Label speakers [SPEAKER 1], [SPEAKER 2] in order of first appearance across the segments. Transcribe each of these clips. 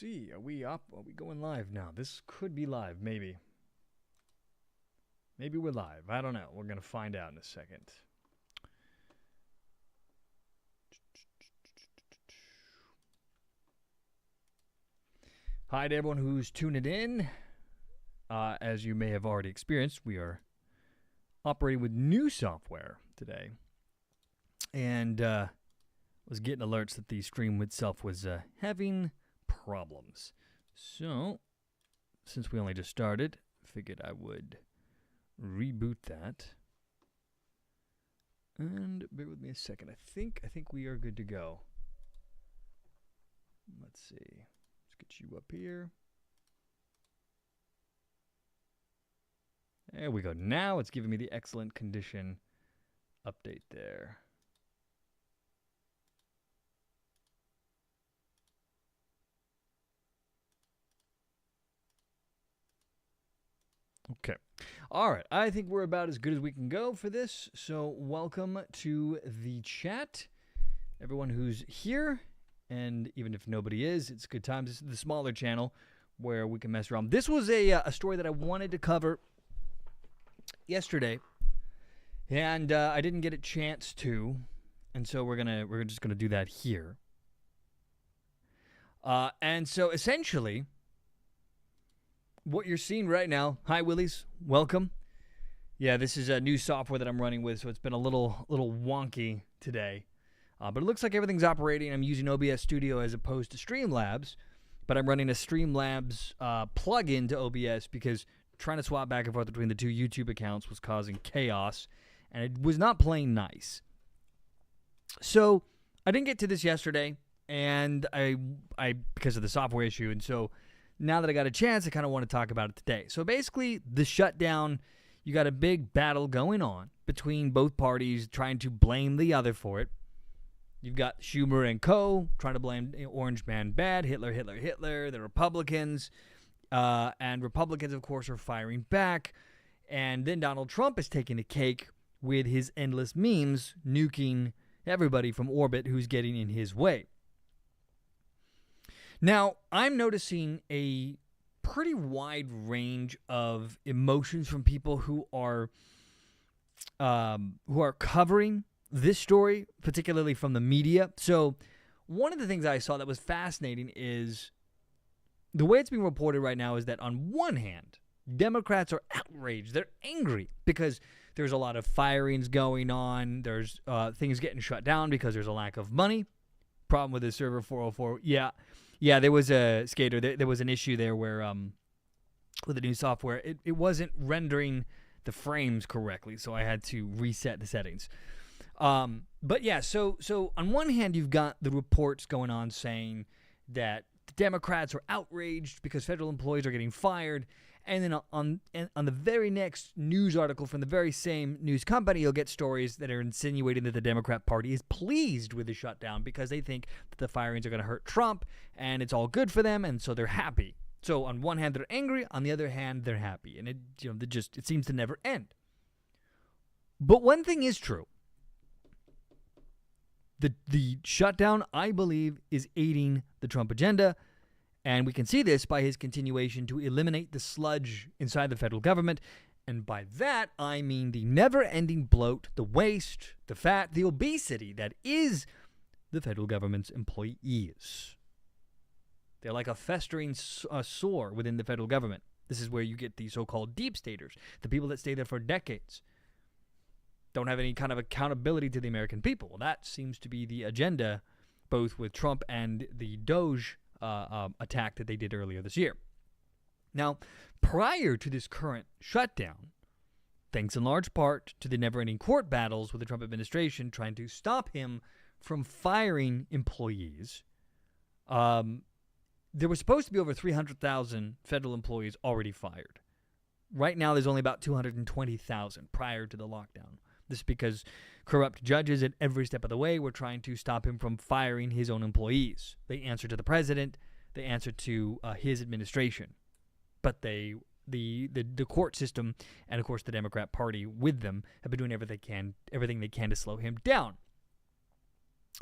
[SPEAKER 1] see. Are we up? Are we going live now? This could be live, maybe. Maybe we're live. I don't know. We're going to find out in a second. Hi to everyone who's tuning in. As you may have already experienced, we are operating with new software today. And was getting alerts that the stream itself was having problems. So, since we only just started, figured I would reboot that. And bear with me a second. I think we are good to go. Let's see. Let's get you up here. There we go. Now it's giving me the excellent condition update there. Okay. All right. I think we're about as good as we can go for this. So welcome to the chat. Everyone who's here, and even if nobody is, it's good times. This is the smaller channel where we can mess around. This was a story that I wanted to cover yesterday, and I didn't get a chance to, and so we're just gonna do that here. And so essentially, what you're seeing right now, hi Willies, welcome. Yeah, this is a new software that I'm running with, so it's been a little wonky today. But it looks like everything's operating. I'm using OBS Studio as opposed to Streamlabs, but I'm running a Streamlabs plug-in to OBS because trying to swap back and forth between the two YouTube accounts was causing chaos, and it was not playing nice. So I didn't get to this yesterday, and I because of the software issue, and so now that I got a chance, I kind of want to talk about it today. So basically, the shutdown, you got a big battle going on between both parties trying to blame the other for it. You've got Schumer and co. trying to blame Orange Man bad, Hitler, the Republicans. And Republicans, of course, are firing back. And then Donald Trump is taking the cake with his endless memes, nuking everybody from orbit who's getting in his way. Now, I'm noticing a pretty wide range of emotions from people who are covering this story, particularly from the media. So, one of the things I saw that was fascinating is the way it's being reported right now is that on one hand, Democrats are outraged. They're angry because there's a lot of firings going on. There's things getting shut down because there's a lack of money. Problem with the server 404. Yeah, there was a skater. There was an issue there where with the new software, it wasn't rendering the frames correctly, so I had to reset the settings. But yeah, so on one hand, you've got the reports going on saying that the Democrats are outraged because federal employees are getting fired, and then on the very next news article from the very same news company, you'll get stories that are insinuating that the Democrat Party is pleased with the shutdown because they think that the firings are going to hurt Trump, and it's all good for them, and so they're happy. So on one hand, they're angry. On the other hand, they're happy, and it seems to never end. But one thing is true. The shutdown, I believe, is aiding the Trump agenda. And we can see this by his continuation to eliminate the sludge inside the federal government. And by that, I mean the never-ending bloat, the waste, the fat, the obesity that is the federal government's employees. They're like a festering sore within the federal government. This is where you get the so-called deep staters, the people that stay there for decades. Don't have any kind of accountability to the American people. Well, that seems to be the agenda, both with Trump and the Doge attack that they did earlier this year. Now, prior to this current shutdown, thanks in large part to the never-ending court battles with the Trump administration trying to stop him from firing employees, there was supposed to be over 300,000 federal employees already fired. Right now, there's only about 220,000 prior to the lockdown. This is because corrupt judges at every step of the way were trying to stop him from firing his own employees. They answer to the president. They answer to his administration. But the court system and, of course, the Democrat Party with them have been doing everything they can to slow him down.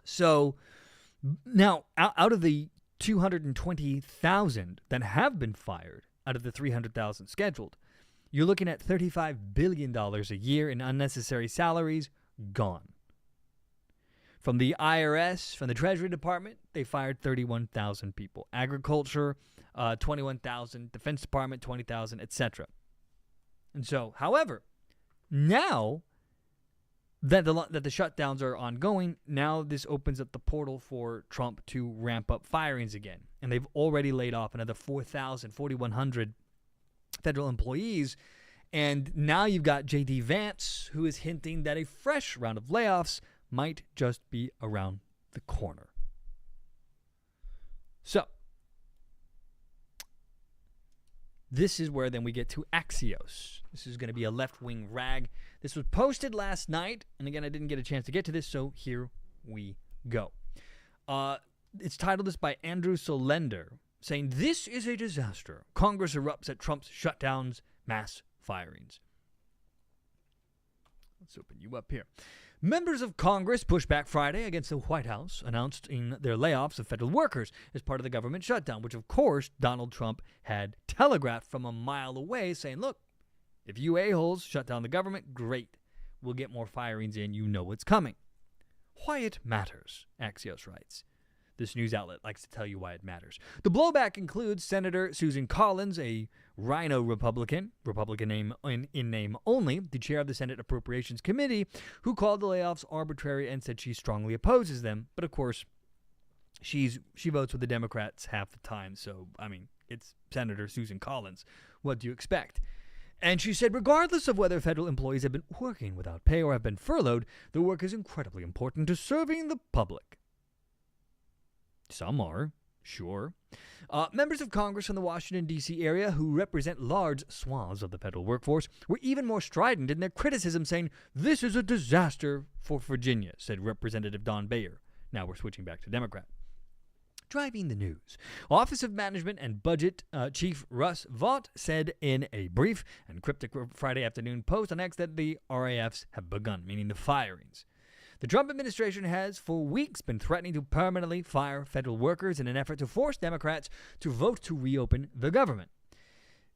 [SPEAKER 1] So now, out of the 220,000 that have been fired out of the 300,000 scheduled. You're looking at $35 billion a year in unnecessary salaries gone. From the IRS, from the Treasury Department, they fired 31,000 people. Agriculture, 21,000. Defense Department, 20,000, etc. And so, however, now that the shutdowns are ongoing, now this opens up the portal for Trump to ramp up firings again. And they've already laid off another 4,100 federal employees. And now you've got J.D. Vance, who is hinting that a fresh round of layoffs might just be around the corner. So, this is where then we get to Axios. This is going to be a left-wing rag. This was posted last night, and again, I didn't get a chance to get to this, so here we go. It's titled this by Andrew Solender, saying, "This is a disaster. Congress erupts at Trump's shutdowns, mass firings." Let's open you up here. Members of Congress pushed back Friday against the White House announcing their layoffs of federal workers as part of the government shutdown, which, of course, Donald Trump had telegraphed from a mile away, saying, look, if you a-holes shut down the government, great. We'll get more firings in. You know what's coming. Why it matters, Axios writes. This news outlet likes to tell you why it matters. The blowback includes Senator Susan Collins, a Rhino Republican name in name only, the chair of the Senate Appropriations Committee, who called the layoffs arbitrary and said she strongly opposes them. But of course, she votes with the Democrats half the time. So, I mean, it's Senator Susan Collins. What do you expect? And she said, regardless of whether federal employees have been working without pay or have been furloughed, the work is incredibly important to serving the public. Some are, sure. Members of Congress from the Washington, D.C. area who represent large swaths of the federal workforce were even more strident in their criticism, saying, this is a disaster for Virginia, said Representative Don Bayer. Now we're switching back to Democrat. Driving the news. Office of Management and Budget Chief Russ Vought said in a brief and cryptic Friday afternoon post on X that the RAFs have begun, meaning the firings. The Trump administration has for weeks been threatening to permanently fire federal workers in an effort to force Democrats to vote to reopen the government.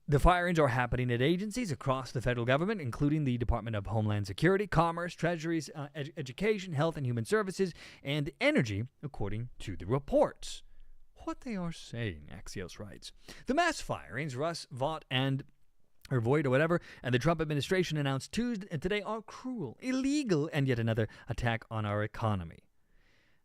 [SPEAKER 1] The firings are happening at agencies across the federal government, including the Department of Homeland Security, Commerce, Treasuries, Education, Health and Human Services, and Energy, according to the reports. What they are saying, Axios writes. The mass firings, Russ Vought or Void or whatever, and the Trump administration announced Tuesday and today are cruel, illegal, and yet another attack on our economy.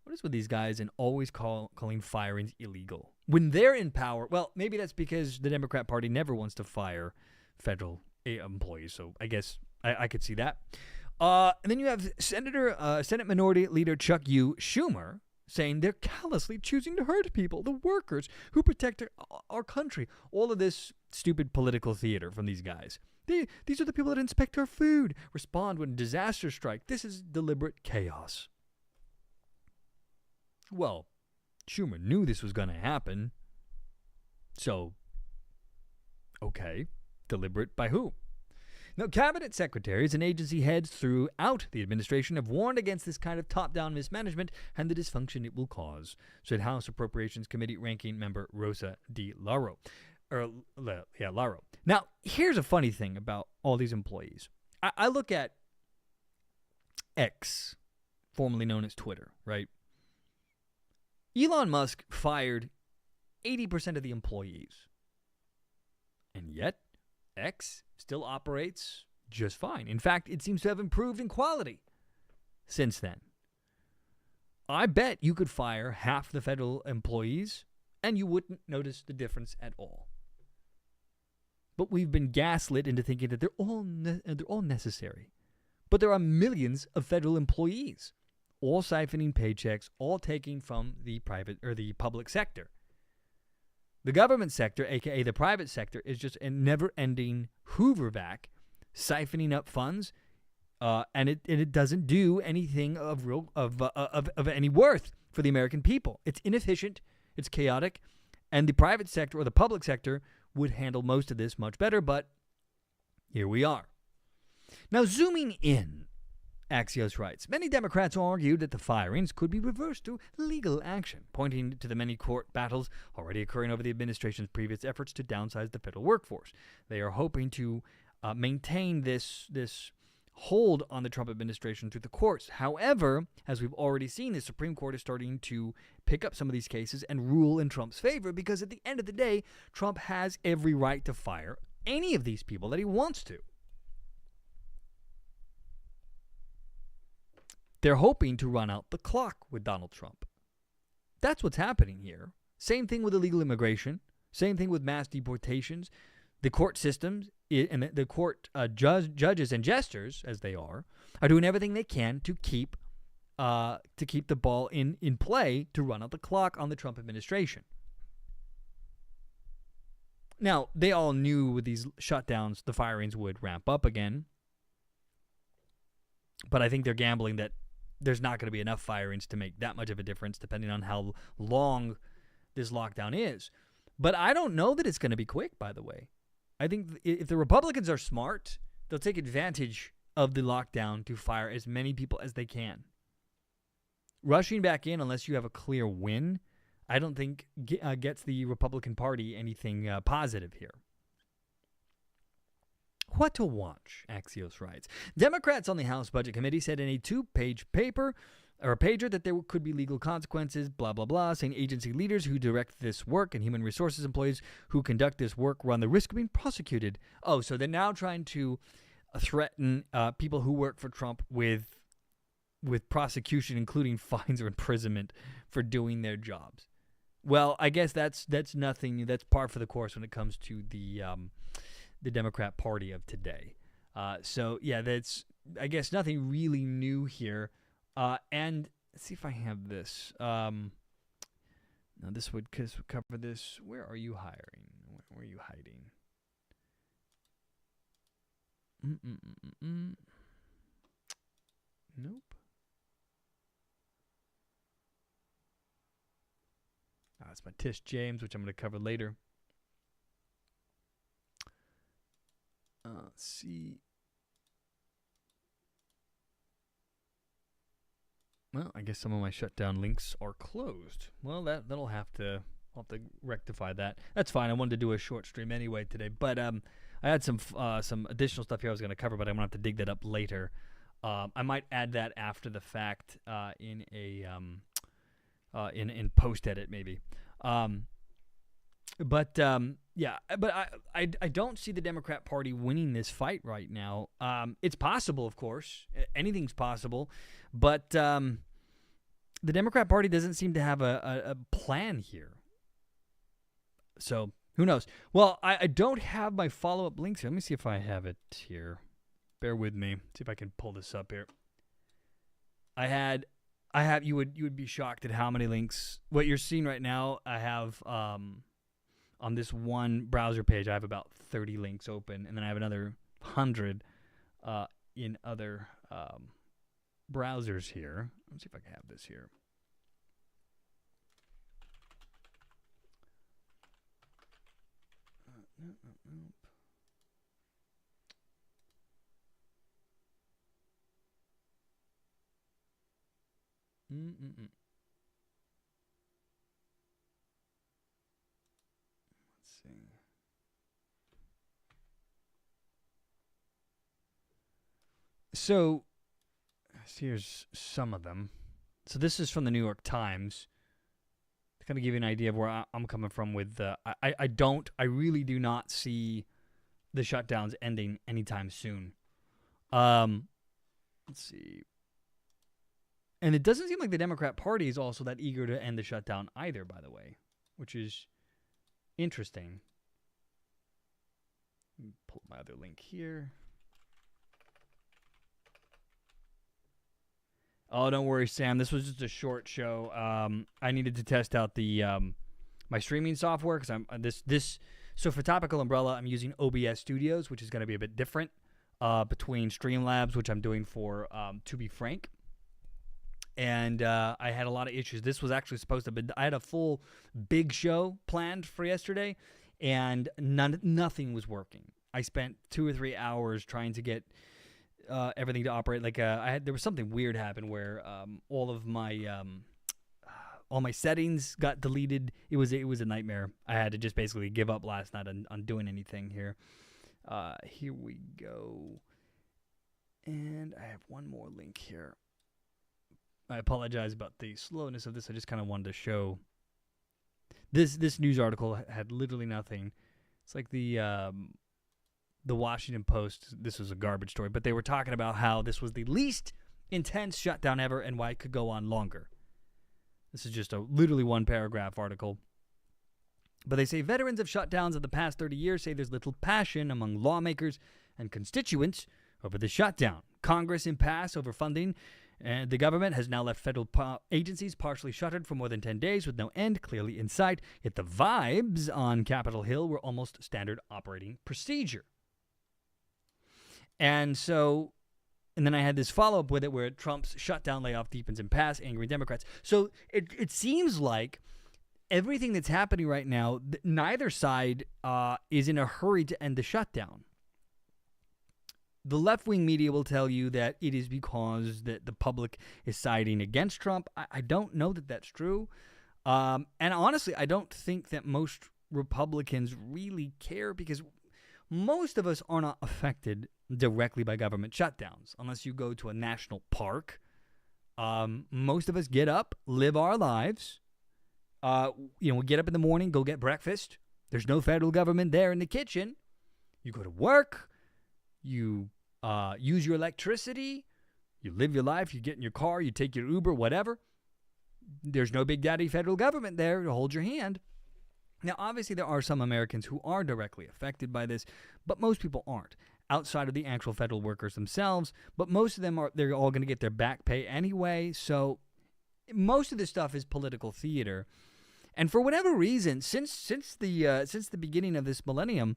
[SPEAKER 1] What is with these guys and always calling firings illegal? When they're in power, well, maybe that's because the Democrat Party never wants to fire federal employees, so I guess I could see that. And then you have Senate Minority Leader Chuck Schumer saying they're callously choosing to hurt people, the workers who protect our country. All of this stupid political theater from these guys. These are the people that inspect our food, respond when disasters strike. This is deliberate chaos. Well, Schumer knew this was going to happen. So, okay, deliberate by who? Now, cabinet secretaries and agency heads throughout the administration have warned against this kind of top-down mismanagement and the dysfunction it will cause, said House Appropriations Committee ranking member Rosa DeLauro. Lauro. Now, here's a funny thing about all these employees. I look at X, formerly known as Twitter, right? Elon Musk fired 80% of the employees. And yet, X still operates just fine. In fact, it seems to have improved in quality since then. I bet you could fire half the federal employees and you wouldn't notice the difference at all. But we've been gaslit into thinking that they're all necessary. But there are millions of federal employees, all siphoning paychecks, all taking from the private or the public sector. The government sector, aka the private sector, is just a never-ending hoovervac, siphoning up funds, and it doesn't do anything of any worth for the American people. It's inefficient, it's chaotic, and the private sector or the public sector would handle most of this much better. But here we are. Now, zooming in Axios writes, many Democrats argued that the firings could be reversed through legal action, pointing to the many court battles already occurring over the administration's previous efforts to downsize the federal workforce. They are hoping to maintain this hold on the Trump administration through the courts. However, as we've already seen, the Supreme Court is starting to pick up some of these cases and rule in Trump's favor, because at the end of the day, Trump has every right to fire any of these people that he wants to. They're hoping to run out the clock with Donald Trump. That's what's happening here. Same thing with illegal immigration. Same thing with mass deportations. The court systems and the court judges and jesters, as they are doing everything they can to keep the ball in play to run out the clock on the Trump administration. Now, they all knew with these shutdowns, the firings would ramp up again. But I think they're gambling that there's not going to be enough firings to make that much of a difference, depending on how long this lockdown is. But I don't know that it's going to be quick, by the way. I think if the Republicans are smart, they'll take advantage of the lockdown to fire as many people as they can. Rushing back in, unless you have a clear win, I don't think gets the Republican Party anything positive here. What to watch, Axios writes. Democrats on the House Budget Committee said in a 2-page paper, or a pager, that there could be legal consequences, blah, blah, blah, saying agency leaders who direct this work and human resources employees who conduct this work run the risk of being prosecuted. Oh, so they're now trying to threaten people who work for Trump with prosecution, including fines or imprisonment for doing their jobs. Well, I guess that's nothing. That's par for the course when it comes to the Democrat Party of today. So yeah, that's, I guess, nothing really new here. And let's see if I have this. Now this would cover this. Where are you hiring? Where are you hiding? Nope. That's my Tish James, which I'm going to cover later. Let's see. Well, I guess some of my shutdown links are closed. Well, I'll have to rectify that. That's fine. I wanted to do a short stream anyway today, but I had some additional stuff here I was going to cover, but I'm going to have to dig that up later. I might add that after the fact in post edit maybe. But I don't see the Democrat Party winning this fight right now. It's possible, of course. Anything's possible. But the Democrat Party doesn't seem to have a plan here. So, who knows? Well, I don't have my follow-up links here. Let me see if I have it here. Bear with me. See if I can pull this up here. I have. You would be shocked at how many links. What you're seeing right now, I have on this one browser page, I have about 30 links open, and then I have another 100 in other browsers here. Let's see if I can have this here. Nope. Let's see. So, here's some of them. So this is from the New York Times. To kind of give you an idea of where I'm coming from with I really do not see the shutdowns ending anytime soon. Let's see. And it doesn't seem like the Democrat Party is also that eager to end the shutdown either, by the way, which is interesting. Let me pull up my other link here. Oh, don't worry, Sam. This was just a short show. I needed to test out the my streaming software because So for Topical Umbrella, I'm using OBS Studios, which is going to be a bit different between Streamlabs, which I'm doing for To Be Frank. And I had a lot of issues. This was actually supposed to be. I had a full big show planned for yesterday, and nothing was working. I spent 2 or 3 hours trying to get everything to operate. Like there was something weird happen where all my settings got deleted. It was a nightmare. I had to just basically give up last night on doing anything here. Here we go. And I have one more link here. I apologize about the slowness of this. I just kind of wanted to show. This news article had literally nothing. It's like the Washington Post. This was a garbage story, but they were talking about how this was the least intense shutdown ever and why it could go on longer. This is just a literally one paragraph article. But they say veterans of shutdowns of the past 30 years say there's little passion among lawmakers and constituents over the shutdown. Congress impasse over funding, and the government has now left federal agencies partially shuttered for more than 10 days with no end clearly in sight. Yet the vibes on Capitol Hill were almost standard operating procedure. And then I had this follow-up with it where Trump's shutdown layoff deepens impasse, angry Democrats. So it seems like everything that's happening right now, neither side is in a hurry to end the shutdown. The left-wing media will tell you that it is because that the public is siding against Trump. I don't know that that's true. And honestly, I don't think that most Republicans really care because most of us are not affected directly by government shutdowns unless you go to a national park. Most of us get up, live our lives. We get up in the morning, go get breakfast. There's no federal government there in the kitchen. You go to work. You use your electricity. You live your life. You get in your car. You take your Uber, whatever. There's no big daddy federal government there to hold your hand. Now, obviously, there are some Americans who are directly affected by this, but most people aren't, outside of the actual federal workers themselves. But most of them they're all going to get their back pay anyway. So most of this stuff is political theater. And for whatever reason, since the beginning of this millennium,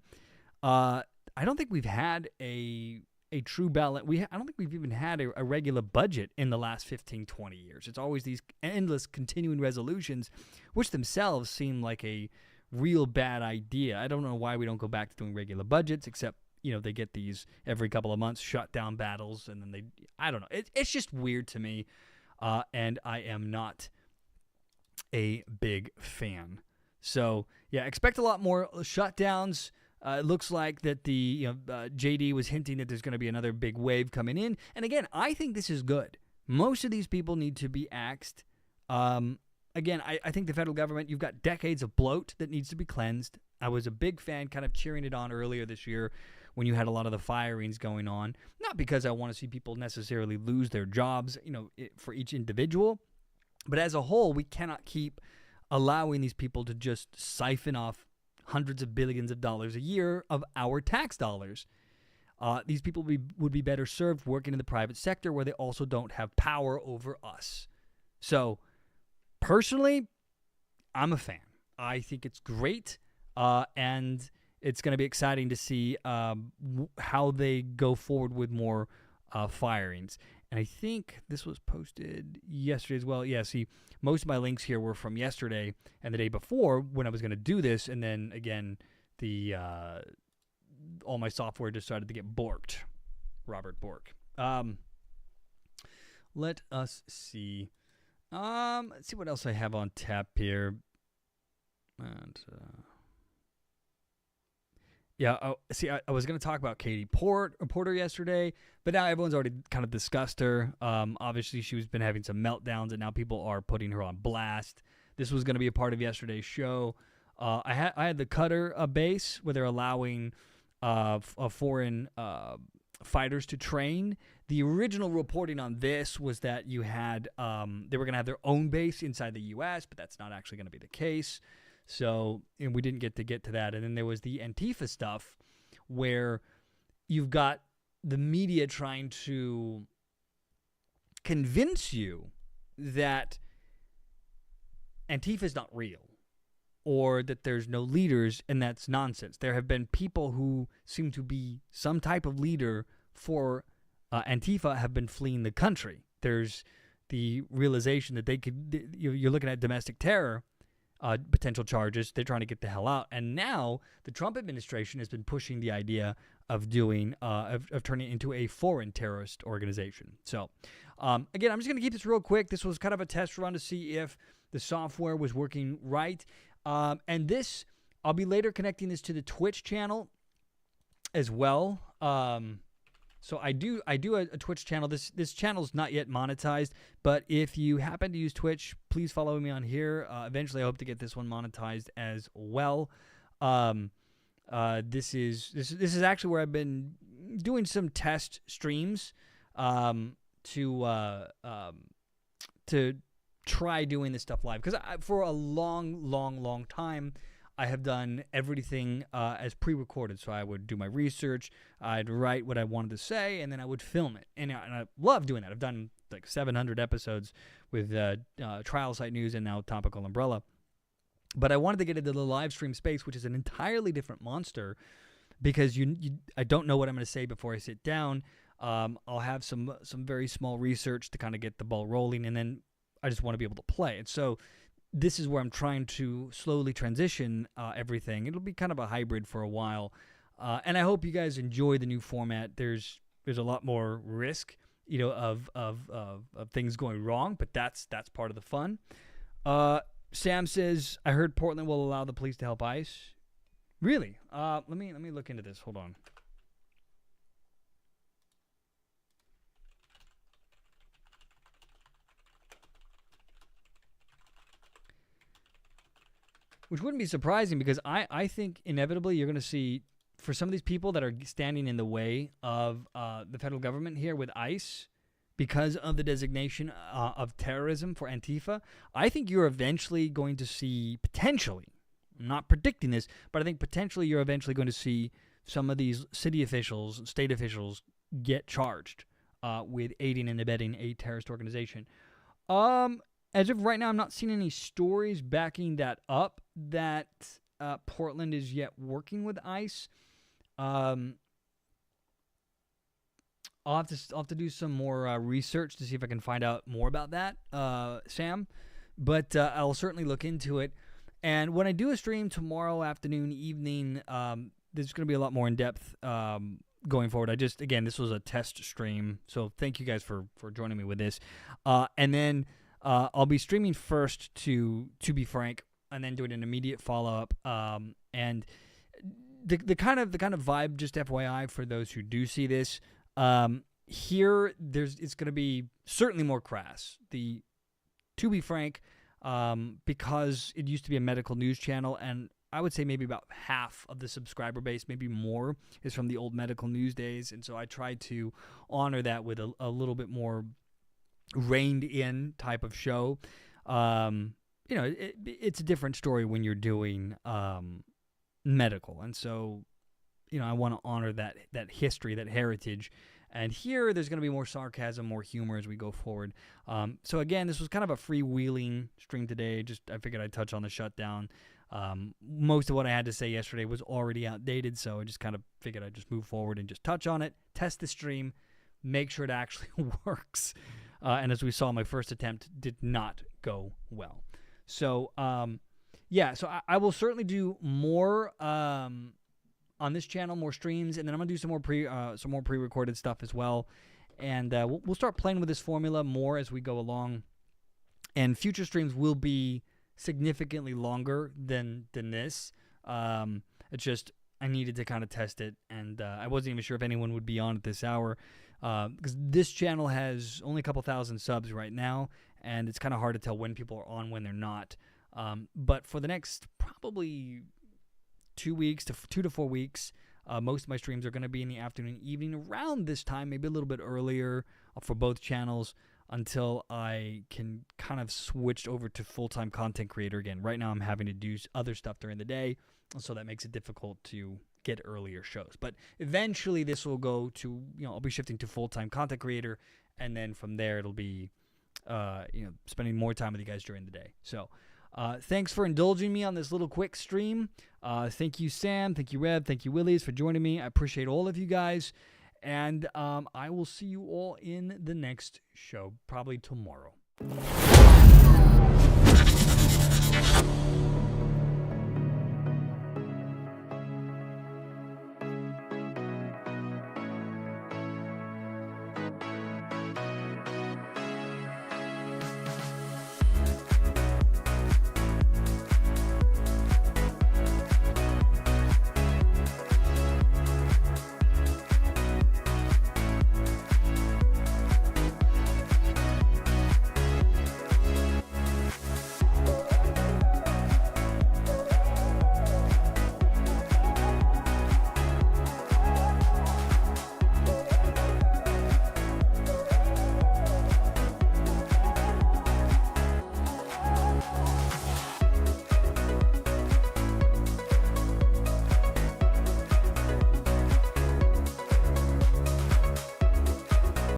[SPEAKER 1] I don't think we've had a true ballot. I don't think we've even had a regular budget in the last 15, 20 years. It's always these endless continuing resolutions, which themselves seem like a real bad idea. I don't know why we don't go back to doing regular budgets, except, they get these every couple of months shutdown battles, and then I don't know. It's just weird to me, and I am not a big fan. So, yeah, expect a lot more shutdowns. It looks like that the JD was hinting that there's going to be another big wave coming in. And again, I think this is good. Most of these people need to be axed. Again, I think the federal government, you've got decades of bloat that needs to be cleansed. I was a big fan kind of cheering it on earlier this year when you had a lot of the firings going on. Not because I want to see people necessarily lose their jobs, for each individual. But as a whole, we cannot keep allowing these people to just siphon off hundreds of billions of dollars a year of our tax dollars. These people would be better served working in the private sector where they also don't have power over us. So, personally, I'm a fan. I think it's great, and it's going to be exciting to see how they go forward with more firings. And I think this was posted yesterday as well. Yeah, see, most of my links here were from yesterday and the day before when I was going to do this. And then, again, all my software decided to get borked. Robert Bork. Let us see. Let's see what else I have on tap here. And yeah, I was going to talk about Katie Porter yesterday, but now everyone's already kind of discussed her. Obviously, she's been having some meltdowns, and now people are putting her on blast. This was going to be a part of yesterday's show. I had the Cutter base where they're allowing foreign fighters to train. The original reporting on this was that you had they were going to have their own base inside the U.S., but that's not actually going to be the case. So, and we didn't get to that. And then there was the Antifa stuff where you've got the media trying to convince you that Antifa is not real or that there's no leaders, and that's nonsense. There have been people who seem to be some type of leader for Antifa have been fleeing the country. There's the realization that they could, you're looking at domestic terror. potential charges. They're trying to get the hell out. And now the Trump administration has been pushing the idea of doing of turning it into a foreign terrorist organization. So again, I'm just going to keep this real quick. This was kind of a test run to see if the software was working right. And this, I'll be later connecting this to the Twitch channel as well. So I do a Twitch channel. This channel is not yet monetized, but if you happen to use Twitch, please follow me on here. Eventually, I hope to get this one monetized as well. This is actually where I've been doing some test streams to try doing this stuff live, because for a long time I have done everything as pre-recorded. So I would do my research, I'd write what I wanted to say, and then I would film it. And I love doing that. I've done like 700 episodes with Trial Site News and now Topical Umbrella. But I wanted to get into the live stream space, which is an entirely different monster, because I don't know what I'm going to say before I sit down. I'll have some very small research to kind of get the ball rolling, and then I just want to be able to play. And so this is where I'm trying to slowly transition everything. It'll be kind of a hybrid for a while, and I hope you guys enjoy the new format. There's a lot more risk, of things going wrong, but that's part of the fun. Sam says, I heard Portland will allow the police to help ICE. Really? Let me look into this. Hold on. Which wouldn't be surprising, because I think inevitably you're going to see, for some of these people that are standing in the way of the federal government here with ICE, because of the designation of terrorism for Antifa, I think you're eventually going to see, potentially, I'm not predicting this, but I think potentially you're eventually going to see some of these city officials, state officials get charged with aiding and abetting a terrorist organization. As of right now, I'm not seeing any stories backing that up, that Portland is yet working with ICE. I'll have to do some more research to see if I can find out more about that, Sam. But I'll certainly look into it. And when I do a stream tomorrow afternoon, evening, there's going to be a lot more in depth going forward. Again, this was a test stream, so thank you guys for joining me with this. And then I'll be streaming first to be frank, and then doing an immediate follow-up. And the kind of vibe, just FYI for those who do see this, here it's going to be certainly more crass. To be frank, because it used to be a medical news channel, and I would say maybe about half of the subscriber base, maybe more, is from the old medical news days, and so I tried to honor that with a little bit more reined in type of show. It's a different story when you're doing medical, and so I want to honor that history, that heritage. And here there's going to be more sarcasm, more humor as we go forward. So again, this was kind of a freewheeling stream today. I figured I'd touch on the shutdown. Most of what I had to say yesterday was already outdated, so I just kind of figured I'd just move forward and just touch on it, test the stream, make sure it actually works. And as we saw, my first attempt did not go well. So, so I will certainly do more on this channel, more streams, and then I'm gonna do some more pre-recorded stuff as well. And we'll start playing with this formula more as we go along. And future streams will be significantly longer than this. It's just I needed to kind of test it, and I wasn't even sure if anyone would be on at this hour. Because this channel has only a couple thousand subs right now, and it's kind of hard to tell when people are on, when they're not. But for the next probably 2 to 4 weeks, most of my streams are going to be in the afternoon, evening, around this time, maybe a little bit earlier for both channels, until I can kind of switch over to full-time content creator again. Right now I'm having to do other stuff during the day, so that makes it difficult to get earlier shows. But eventually this will go to, I'll be shifting to full-time content creator, and then from there it'll be, spending more time with you guys during the day. So thanks for indulging me on this little quick stream. Thank you, Sam. Thank you, Rev. Thank you, Willies, for joining me. I appreciate all of you guys. And I will see you all in the next show, probably tomorrow.